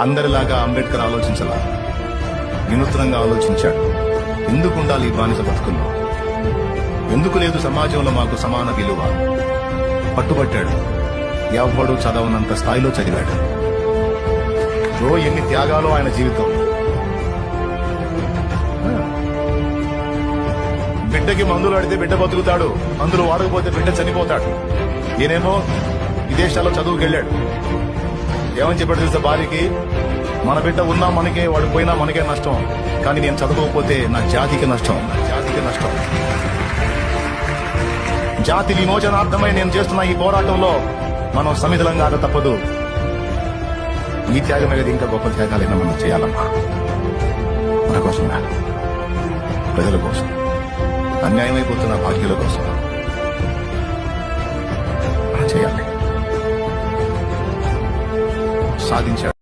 అందరిలాగా అంబేద్కర్ ఆలోచించాల, వినూత్నంగా ఆలోచించాడు. ఎందుకు ఉండాలి ఈ బానిస బతుకుల్లో? ఎందుకు లేదు సమాజంలో మాకు సమాన విలువ? పట్టుబట్టాడు. ఎవ్వడు చదవనంత స్థాయిలో చదివాడు. ఎన్ని త్యాగాలో ఆయన జీవితం. బిడ్డకి మందులు ఆడితే బిడ్డ బతుకుతాడు, మందులు వాడకపోతే బిడ్డ చనిపోతాడు. ఈయనేమో విదేశాల్లో చదువుకు వెళ్ళాడు. ఏమని చెప్పాడు తెలుసా భార్యకి? మన బిడ్డ ఉన్నా మనకే, వాడు పోయినా మనకే నష్టం, కానీ నేను చదువుకోకపోతే నా జాతికి నష్టం, నా జాతికి నష్టం. జాతి విమోచనార్థమై నేను చేస్తున్న ఈ పోరాటంలో మనం సమిధలంగా ఆడ తప్పదు. ఈ త్యాగం అనేది ఇంకా గొప్ప త్యాగాలైనా మనం చేయాలమ్మా. మన కోసం, ప్రజల కోసం, అన్యాయమైపోతున్న భాగ్యుల కోసం మనం చేయాలి. సాధించాడు.